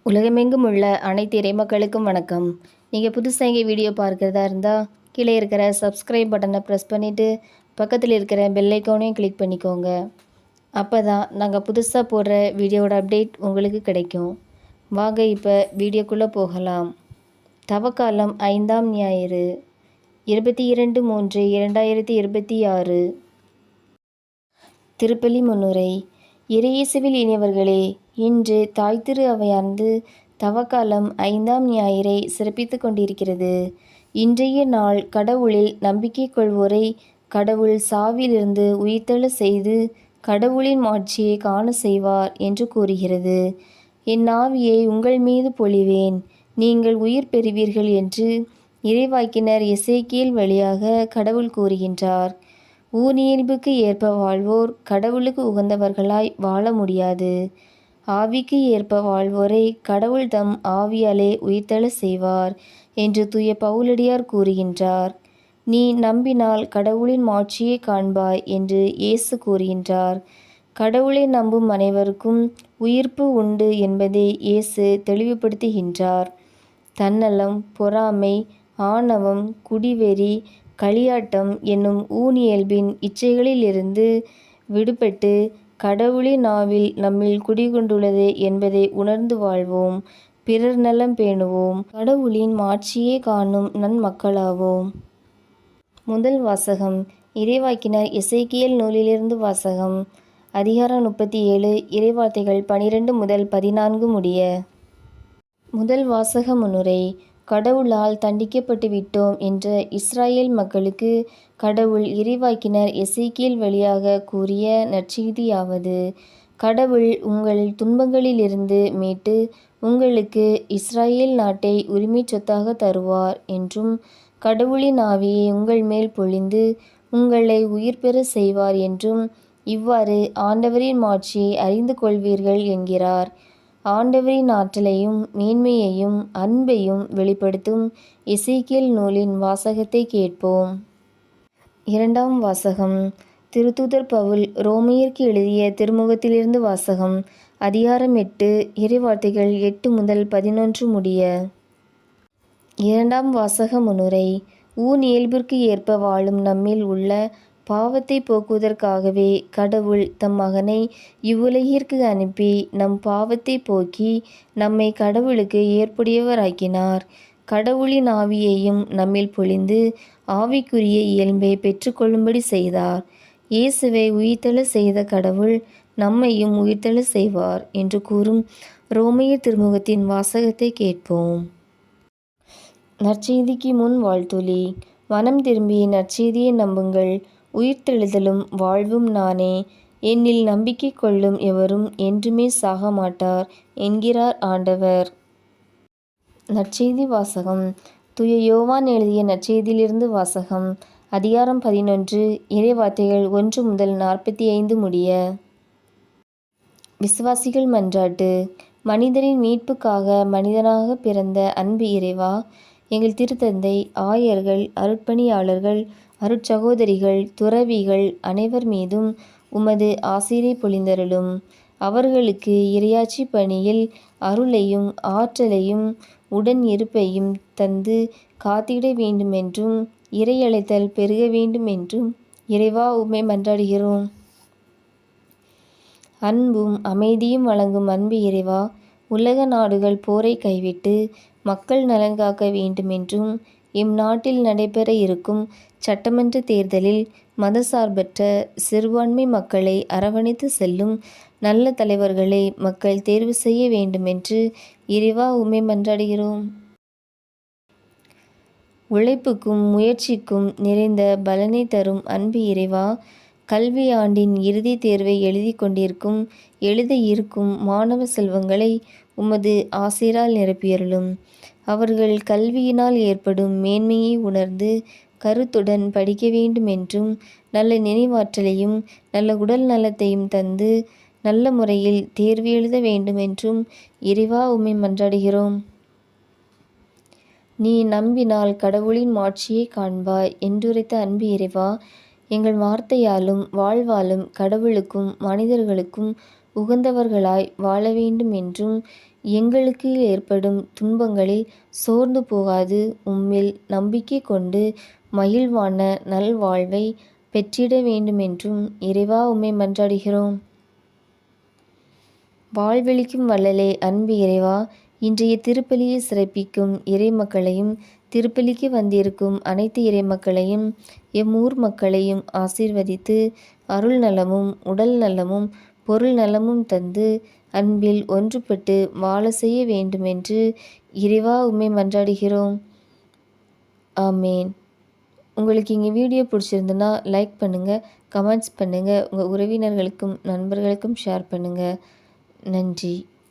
உலகமெங்கும் உள்ள அனைத்து இறைமக்களுக்கும் வணக்கம். நீங்கள் புதுசாக இங்கே வீடியோ பார்க்குறதா இருந்தால் கீழே இருக்கிற சப்ஸ்கிரைப் பட்டனை ப்ரெஸ் பண்ணிவிட்டு பக்கத்தில் இருக்கிற பெல் ஐக்கானையும் கிளிக் பண்ணிக்கோங்க. அப்போ தான் நாங்கள் புதுசாக போடுற வீடியோவோட அப்டேட் உங்களுக்கு கிடைக்கும். வாங்க இப்போ வீடியோக்குள்ளே போகலாம். தவக்காலம் 5ஆம் ஞாயிறு 22/3/2026. திருப்பலி முன்னுரை. இறையேசுவில் இனியவர்களே, இன்று தாய் திரு அவையார்ந்து தவக்காலம் 5ஆம் ஞாயிறை சிறப்பித்து கொண்டிருக்கிறது. இன்றைய நாள் கடவுளில் நம்பிக்கை கொள்வோரை கடவுள் சாவிலிருந்து உயிர்த்தெழ செய்து கடவுளின் மாட்சியை காண செய்வார் என்று கூறுகிறது. என் ஆவியை உங்கள் மீது பொழிவேன், நீங்கள் உயிர் பெறுவீர்கள் என்று இறைவாக்கினர் எசேக்கியேல் வழியாக கடவுள் கூறுகின்றார். ஊனியல்புக்கு ஏற்ப வாழ்வோர் கடவுளுக்கு உகந்தவர்களாய் வாழ முடியாது. ஆவிக்கு ஏற்ப வாழ்வோரை கடவுள் தம் ஆவியாலே உயிர்த்தெழ செய்வார் என்று தூய பவுலடியார் கூறுகின்றார். நீ நம்பினால் கடவுளின் மாட்சியை காண்பாய் என்று இயேசு கூறுகின்றார். கடவுளை நம்பும் அனைவருக்கும் உயிர்ப்பு உண்டு என்பதை இயேசு தெளிவுபடுத்துகின்றார். தன்னலம், பொறாமை, ஆணவம், குடிவெறி, களியாட்டம் என்னும் ஊனியல்பின் இச்சைகளிலிருந்து விடுபட்டு கடவுளின் ஆவில் நம்மில் குடிகொண்டுள்ளது என்பதை உணர்ந்து வாழ்வோம். பிறர் நலம் பேணுவோம். கடவுளின் மாட்சியை காணும் நன்மக்களாவோம். முதல் வாசகம். இறைவாக்கினர் எசேக்கியேல் நூலிலிருந்து வாசகம். அதிகாரம் 37, இறைவார்த்தைகள் 12 முதல் 14 முடிய. முதல் வாசக முன்னுரை. கடவுளால் தண்டிக்கப்பட்டு விட்டோம் என்ற இஸ்ராயேல் மக்களுக்கு கடவுள் இறைவாக்கினர் எசேக்கியேல் வழியாக கூறிய நற்செய்தியாவது: கடவுள் உங்கள் துன்பங்களிலிருந்து மீட்டு உங்களுக்கு இஸ்ராயேல் நாட்டை உரிமைச் சொத்தாக தருவார் என்றும், கடவுளின் ஆவியை உங்கள் மேல் பொழிந்து உங்களை உயிர் பெற செய்வார் என்றும், இவ்வாறு ஆண்டவரின் மாட்சியை அறிந்து கொள்வீர்கள் என்கிறார். ஆண்டவரின் ஆற்றலையும் மேன்மையையும் அன்பையும் வெளிப்படுத்தும் எசேக்கியேல் நூலின் வாசகத்தை கேட்போம். இரண்டாம் வாசகம். திருத்தூதர் பவுல் ரோமையருக்கு எழுதிய திருமுகத்திலிருந்து வாசகம். அதிகாரம் 8, இறைவார்த்தைகள் 8 முதல் 11 முடிய. இரண்டாம் வாசக முன்னுரை. ஊனியல்பிற்கு ஏற்ப வாழும் நம்மில் உள்ள பாவத்தை போக்குவதற்காகவே கடவுள் தம் மகனை இவ்வுலகிற்கு அனுப்பி நம் பாவத்தை போக்கி நம்மை கடவுளுக்கு ஏற்புடையவராக்கினார். கடவுளின் ஆவியையும் நம்மில் பொழிந்து ஆவிக்குரிய இயல்பை பெற்றுக்கொள்ளும்படி செய்தார். இயேசுவை உயிர்த்தெழ செய்த கடவுள் நம்மையும் உயிர்த்தெழ செய்வார் என்று கூறும் ரோமையர் திருமுகத்தின் வாசகத்தை கேட்போம். நற்செய்திக்கு முன் வாழ்த்துளி. மனம் திரும்பி நற்செய்தியை நம்புங்கள். உயிர்த்தெழுதலும் வாழ்வும் நானே. என்னில் நம்பிக்கை கொள்ளும் எவரும் என்றுமே சாக மாட்டார் என்கிறார் ஆண்டவர். நற்செய்தி வாசகம். தூய யோவான் எழுதிய நற்செய்தியிலிருந்து வாசகம். அதிகாரம் 11, இறைவார்த்தைகள் 1 முதல் 45 முடிய. விசுவாசிகள் மன்றாட்டு. மனிதரின் மீட்புக்காக மனிதனாக பிறந்த அன்பு இறைவா, எங்கள் திருத்தந்தை, ஆயர்கள், அருட்பணியாளர்கள், அருட்சகோதரிகள், துறவிகள் அனைவர் மீதும் உமது ஆசீரை பொழிந்தருளும். அவர்களுக்கு இறையாட்சி பணியில் அருளையும் ஆற்றலையும் உடன் இருப்பையும் தந்து காத்திட வேண்டுமென்றும் இறையழைத்தல் பெருக வேண்டுமென்றும் இறைவா உம்மை மன்றாடுகிறோம். அன்பும் அமைதியும் வழங்கும் அன்பு இறைவா, உலக நாடுகள் போரை கைவிட்டு மக்கள் நலன் காக்க வேண்டுமென்றும், எம் நாட்டில் நடைபெற இருக்கும் சட்டமன்ற தேர்தலில் மதசார்பற்ற சிறுபான்மை மக்களை அரவணைத்து செல்லும் நல்ல தலைவர்களை மக்கள் தேர்வு செய்ய வேண்டுமென்று இறைவா உம்மை மன்றாடுகிறோம். உழைப்புக்கும் முயற்சிக்கும் நிறைந்த பலனை தரும் அன்பு இறைவா, கல்வி ஆண்டின் இறுதி தேர்வை எழுதி கொண்டிருக்கும் எழுத இருக்கும் மாணவ செல்வங்களை உமது ஆசீரால் நிரப்பியருளும். அவர்கள் கல்வியினால் ஏற்படும் மேன்மையை உணர்ந்து கருத்துடன் படிக்க வேண்டுமென்றும், நல்ல நினைவாற்றலையும் நல்ல உடல் நலத்தையும் தந்து நல்ல முறையில் தேர்வு எழுத வேண்டுமென்றும் இறைவா உம்மை மன்றாடுகிறோம். நீ நம்பினால் கடவுளின் மாட்சியை காண்பாய் என்றுரைத்த அன்பு இறைவா, எங்கள் வார்த்தையாலும் வாழ்வாலும் கடவுளுக்கும் மனிதர்களுக்கும் உகந்தவர்களாய் வாழ வேண்டும் என்றும் எங்களுக்கு ஏற்படும் துன்பங்களில் சோர்ந்து போகாது உம்மில் நம்பிக்கை கொண்டு மகிழ்வான நல்வாழ்வை பெற்றிட வேண்டுமென்றும் இறைவா உம்மை மன்றாடுகிறோம். வாழ்வெளிக்கும் வள்ளலே அன்பு இறைவா, இன்றைய திருப்பலியை சிறப்பிக்கும் இறைமக்களையும் திருப்பலிக்கு வந்திருக்கும் அனைத்து இறைமக்களையும் எம்மூர் மக்களையும் ஆசீர்வதித்து அருள் நலமும் உடல் நலமும் பொருள் நலமும் தந்து அன்பில் ஒன்றுபட்டு வாழ செய்ய வேண்டுமென்று இறைவா உம்மை மன்றாடுகிறோம். ஆமேன். உங்களுக்கு இங்கே வீடியோ பிடிச்சிருந்துன்னா லைக் பண்ணுங்கள், கமெண்ட்ஸ் பண்ணுங்கள், உங்கள் உறவினர்களுக்கும் நண்பர்களுக்கும் ஷேர் பண்ணுங்கள். நன்றி.